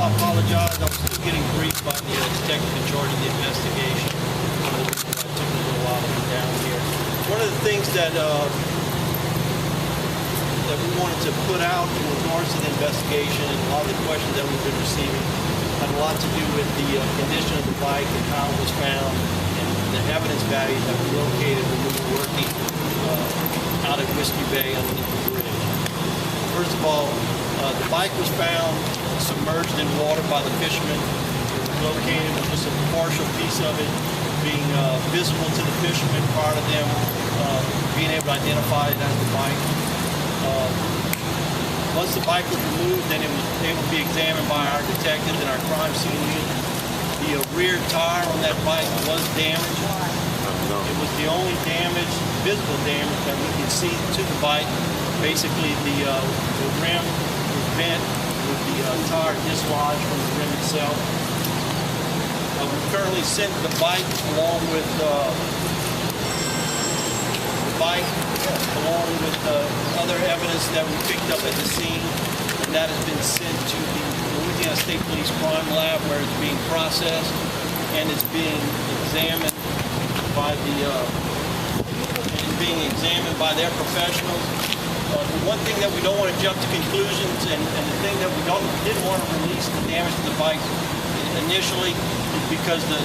I apologize. I was still getting briefed by the detective in charge of the investigation. It took a little while to get down here. One of the things that that we wanted to put out in regards to the investigation and a lot of the questions that we've been receiving had a lot to do with the condition of the bike and how it was found and the evidence value that we located when we were working out at Whiskey Bay underneath the bridge. First of all, the bike was found submerged in water by the fishermen. It was located with just a partial piece of it being visible to the fishermen prior to them being able to identify it as the bike. Once the bike was removed, then it was able to be examined by our detectives and our crime scene unit. The rear tire on that bike was damaged. It was the only damage, visible damage, that we could see to the bike. Basically, the rim was bent with the tire dislodged from the rim itself. We currently sent the bike along with other evidence that we picked up at the scene, and that has been sent to the Louisiana State Police Crime Lab, where it's being processed and it's being examined by their professionals. The one thing that we don't want to jump to conclusions, and the thing that we didn't want to release the damage to the bike initially, is because the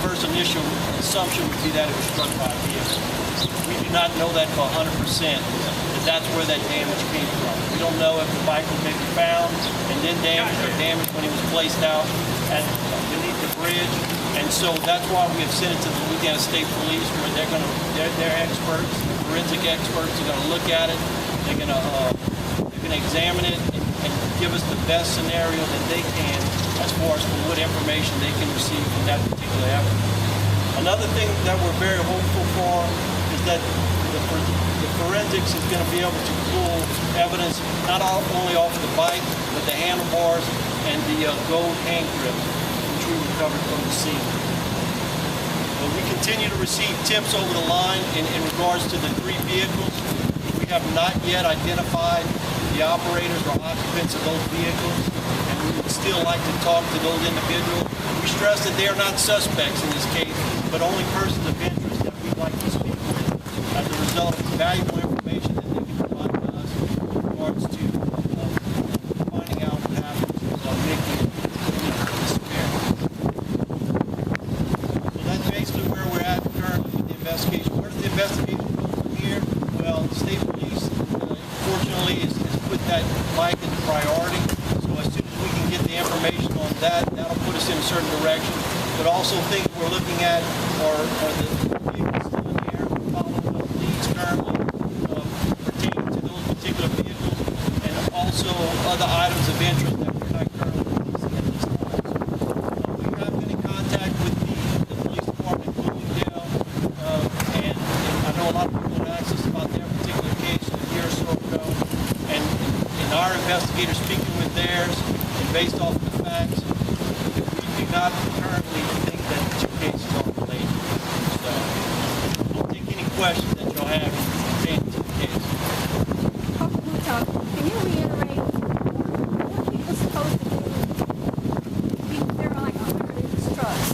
first initial assumption would be that it was struck by a vehicle. We do not know that for 100%, that that's where that damage came from. We don't know if the bike was maybe found and then damaged, or damaged when it was placed out beneath the bridge. And so that's why we have sent it to the Louisiana State Police, where they're experts, forensic experts are going to look at it. They're going to examine it and give us the best scenario that they can as far as what information they can receive from that particular evidence. Another thing that we're very hopeful for is that the forensics is going to be able to pull evidence not only off the bike, but the handlebars and the gold hand grips, which we recovered from the scene. We continue to receive tips over the line in regards to the 3 vehicles. We have not yet identified the operators or occupants of those vehicles, and we would still like to talk to those individuals. We stress that they are not suspects in this case, but only persons of interest that we'd like to speak with as a result of valuable information that they can provide to us in regards to finding out what happened to Mickey and disappear. So that's basically where we're at currently with the investigation. Where does the investigation go from here? Well, the state police, fortunately, has put that bike as a priority. So as soon as we can get the information on that, that'll put us in a certain direction. But also things we're looking at are the vehicles still in the air. We're following up leads currently pertaining to those particular vehicles, and also other items of interest that we're not currently releasing at this time. So we have been in contact with the police department in Bloomingdale, and I know a lot of people have asked us about their particular case a year or so ago, and our investigators speaking with theirs, and based off of the facts, we do not currently think that the 2 cases are related. So I'll take any questions that you'll have pertaining to the case. Mouton, can you reiterate what he was supposed to do? There are like 100 in his trucks.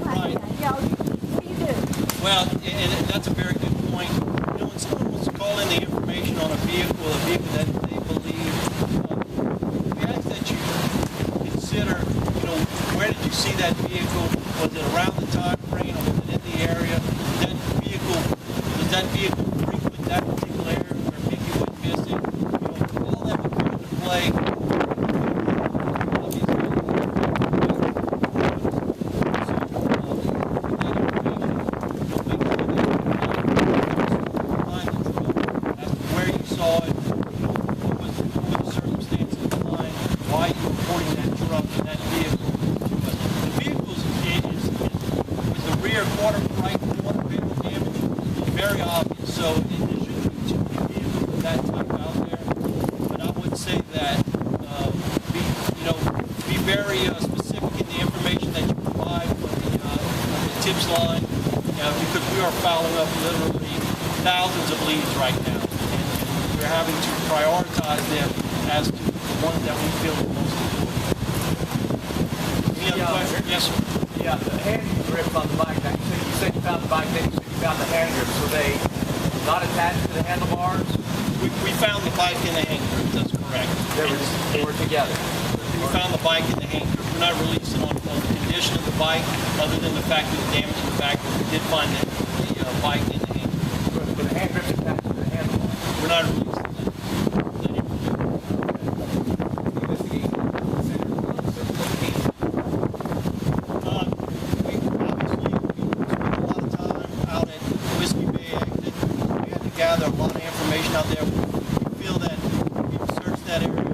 Right. Yeah, what do you do? Well, and that's a very good point. You know, when someone wants to call in the information on a vehicle that they believe, we ask that you consider, you know, where did you see that vehicle? Was it around the time frame, or was it in the area? Does that vehicle frequent that particular area where Mickey went missing? You know, all that would come into play. Very obvious, so there shouldn't be too many vehicles of that type out there. But I would say that be very specific in the information that you provide on the tips line, because we are following up literally thousands of leads right now, and we're having to prioritize them as to the ones that we feel are most important. Yes, sir. Yeah, the hand grips on the bike. Now, you said you found the bike, then you said you found the hand grips. Were they not attached to the handlebars? We found the bike in the hand grip, that's correct. They were together. We found the bike in the hand grip. We're not releasing on the condition of the bike, other than the fact that the damage in the back, we did find the bike in the hand grip. But the hand grips attached to the handlebars. We're not releasing that. Gather a lot of information out there. We feel that we've searched that area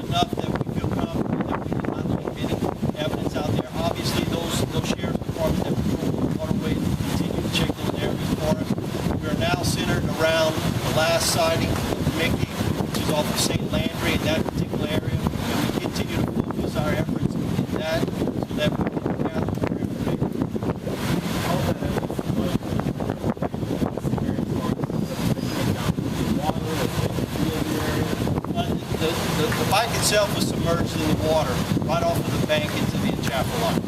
enough that we feel confident that we did not leave any evidence out there. Obviously, those sheriff's departments that patrol the waterways continue to check those areas for us. We are now centered around the last sighting of Mickey, which is off of St. Landry in that particular area, and we continue to focus our efforts in that so that we can gather more information. The bike itself was submerged in the water right off of the bank into the chapel line.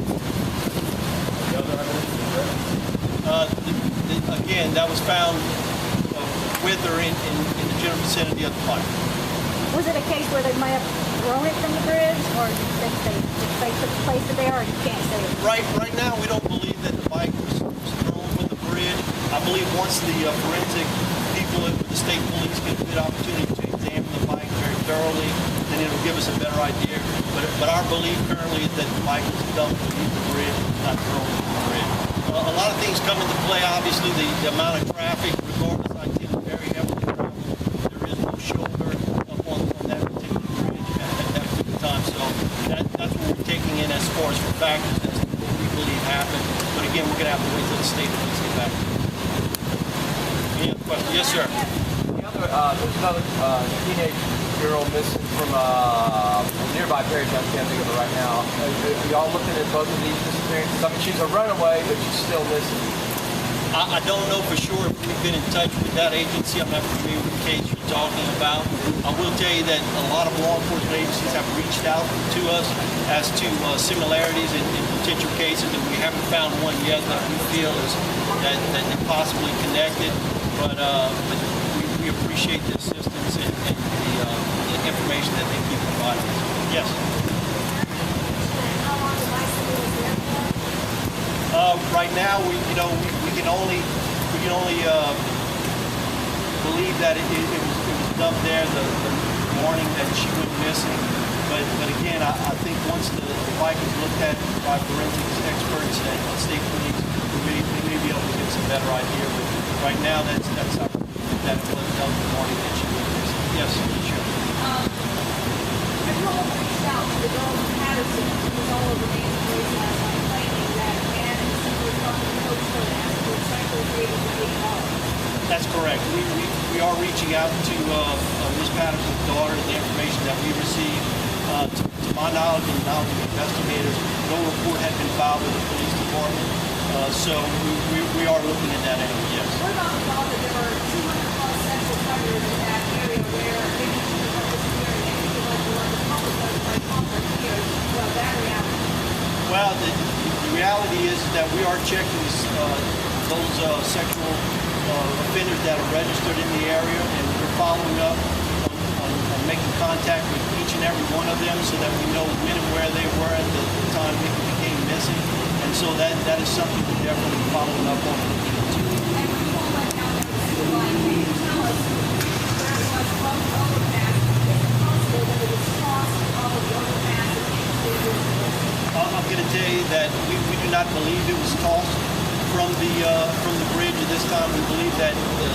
Again, that was found with or in the general vicinity of the bike. Was it a case where they may have thrown it from the bridge, or did they place it there, or you can't say it? Right now, we don't believe that the bike was thrown from the bridge. I believe once the forensic people at the state police get a good opportunity to examine the bike very thoroughly, then it'll give us a better idea. But our belief currently is that the bike was dumped beneath the bridge, not thrown from the bridge. A lot of things come into play. Obviously, the amount of traffic, regardless, I think is very heavily traveled. There is no shoulder up on that particular bridge at that particular time. So that's what we're taking in as far as for factors as to what we believe happened. But again, we're going to have to wait till the state police get back. Any other questions? Yes, sir. There's another teenage girl missing from a nearby parish. I can't think of it right now. Are y'all looking at both of these disappearances? I mean, she's a runaway, but she's still missing. I don't know for sure if we've been in touch with that agency. I'm not familiar with the case you're talking about. I will tell you that a lot of law enforcement agencies have reached out to us as to similarities in potential cases, and we haven't found one yet that we feel is that they're possibly connected. But we appreciate the assistance and the information that they keep providing us. Yes. Right now, we can only believe that it was dumped there the morning that she went missing. But again, I think once the bike is looked at by forensics experts and state police, they may be able to get some better idea. But right now, that's our belief that it was dumped the morning that she went missing. Yes, sure. Have you all reached out to the girl from Patterson who was all over Nancy Grace last night claiming that Ann was talking to Coach Hill and asked for a cycle created to be involved? That's correct. We are reaching out to Ms. Patterson's daughter. The information that we received, to my knowledge and the knowledge of investigators, no report had been filed with the police department. So we are looking at that angle, yes. What about the thought that there were 200 plus sexual predators in that area where maybe she was disappearing and people like the one the public does like conflict here? Well, that reality. Well, the reality is that we are checking those sexual offenders that are registered in the area, and we're following up on making contact with each and every one of them so that we know when and where they were at the time Mickey became missing. And so that is something we're definitely following up on. And when you all went down there to see the line, can you tell us where it was from the overpass? Is it possible that it was crossed off of the overpass and into the I'm going to tell you that we do not believe it was tossed from the bridge at this time. We believe that the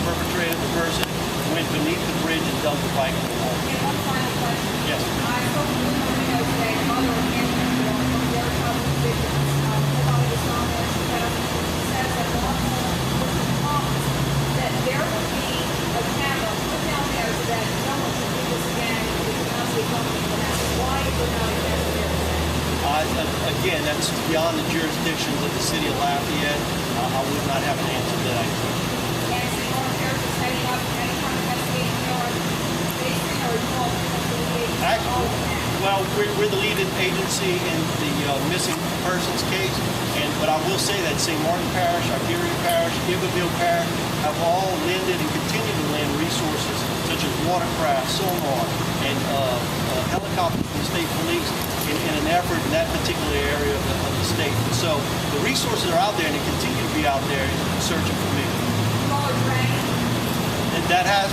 perpetrator, the person, went beneath the bridge and dumped the bike in the water. And one final question. Yes. I spoke to Lou Marino today, a mother of Annie Moore, one of the other couple victims. Nobody was on there. She says that law enforcement promised that there would be a camera put down there so that no one should do this again and we can not see something from that. Why is there not a camera there? Again, that's beyond the jurisdictions of the city of Lafayette. I would not have an answer to that question. And is the sheriff is setting up any kind of investigation or basically or you all investigate all of that? Well, we're the lead agency in the missing persons case, but I will say that St. Martin Parish, Iberia Parish, Iberville Parish have all lended and continue to lend resources such as watercraft, sonar, and helicopters from the state police in an effort in that particular area of the state. And so the resources are out there, and they continue to be out there searching for me. And that has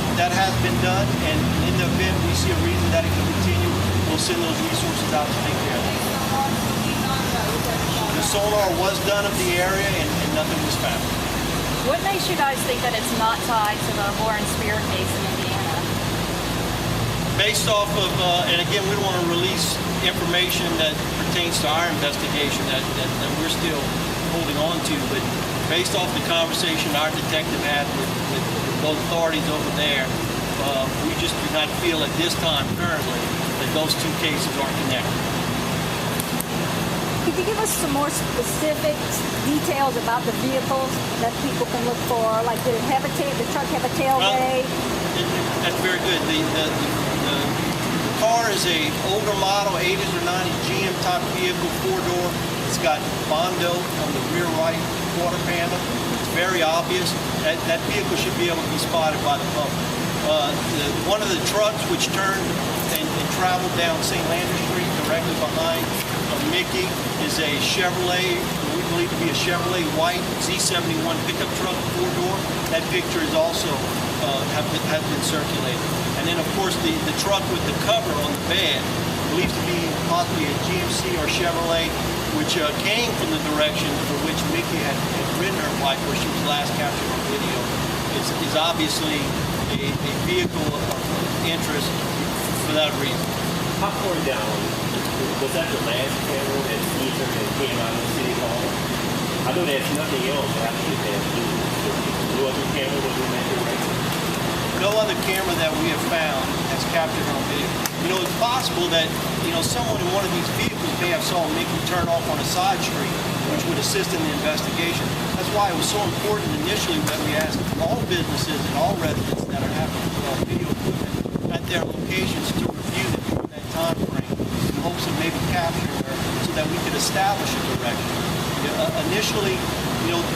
been done, and in the event we see a reason that it can continue, we'll send those resources out to take care of it. The sonar was done of the area, and nothing was found. What makes you guys think that it's not tied to the Lauren Spear case in Indiana? Based off of, and again, we don't want to release information that pertains to our investigation that we're still holding on to, but based off the conversation our detective had with both authorities over there, we just do not feel at this time currently that those two cases are connected. Could you give us some more specific details about the vehicles that people can look for? Like, did it have the truck have a tailgate? That's very good. The car is a older model, 80s or 90s GM type vehicle, 4-door. It's got Bondo on the rear right quarter panel. It's very obvious. That vehicle should be able to be spotted by the public. One of the trucks which turned and traveled down St. Landry Street directly behind Mickey is a Chevrolet, we believe to be a Chevrolet white Z71 pickup truck, 4-door. That picture is also has been circulated. And then of course the truck with the cover on the bed, believed to be possibly a GMC or Chevrolet, which came from the direction for which Mickey had ridden her bike where she was last captured on video, is obviously a vehicle of interest for that reason. How far down was that the last camera that Caesar that came out of the city hall? I know there's nothing else after that. No other camera was in that direction? No other camera that we have found has captured her on video. You know, it's possible that, someone in one of these vehicles may have saw Mickey turn off on a side street, which would assist in the investigation. That's why it was so important initially that we asked all businesses and all residents that are having video equipment at their locations to review it during that time frame in hopes of maybe capturing her so that we could establish a direction. Initially,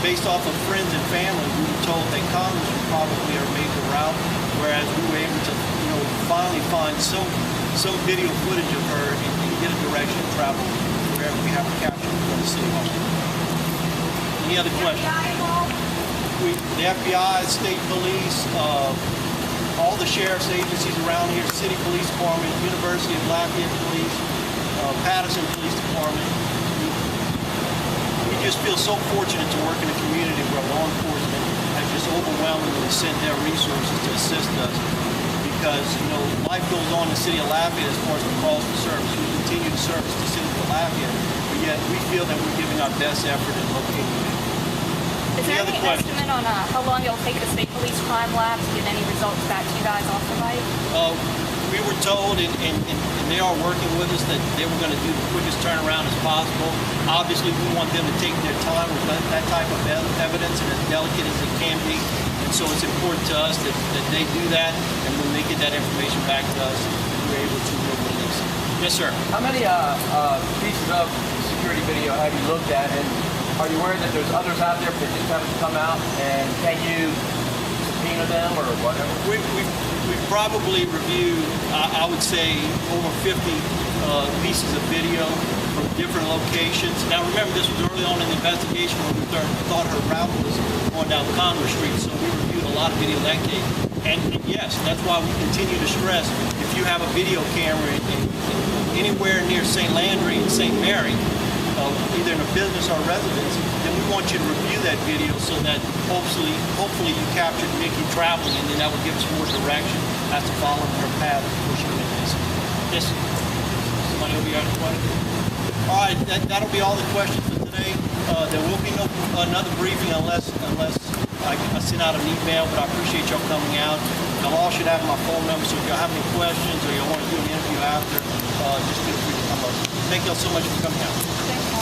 based off of friends and family, we were told that Congress was probably our major route, whereas we were able to, finally find some video footage of her and get a direction to travel wherever we have to capture from the city hall. Any other questions? The FBI, state police, all the sheriff's agencies around here, city police department, University of Lafayette Police, Patterson Police Department. We just feel so fortunate to work in a community where law enforcement has just overwhelmingly sent their resources to assist us. Because, life goes on in the city of Lafayette as far as the calls for service. We continue to service the city of Lafayette, but yet we feel that we're giving our best effort in locating it. Is there any estimate on how long it'll take the state police crime lab to get any results back to you guys off the bike? We were told, and they are working with us, that they were going to do the quickest turnaround as possible. Obviously, we want them to take their time with that type of evidence, and as delicate as it can be. And so it's important to us that they do that, and when they get that information back to us, we're able to release it. Yes, sir. How many pieces of security video have you looked at, and are you aware that there's others out there that just haven't come out, and can you subpoena them or whatever? We've probably reviewed, I would say, over 50 pieces of video from different locations. Now remember, this was early on in the investigation when we thought her route was going down Congress Street, so we reviewed a lot of video in that case. And yes, that's why we continue to stress, if you have a video camera anywhere near St. Landry and St. Mary, either in a business or residence, then we want you to review that video so that hopefully you captured Mickey traveling, and then that would give us more direction as to following her path before she went missing. Yes? Somebody over here has a question? All right, that'll be all the questions for today. There will be another briefing unless I send out an email, but I appreciate y'all coming out. Y'all all should have my phone number, so if y'all have any questions or y'all want to do an interview after, just feel free to come up. Thank y'all so much for coming out. Thank you.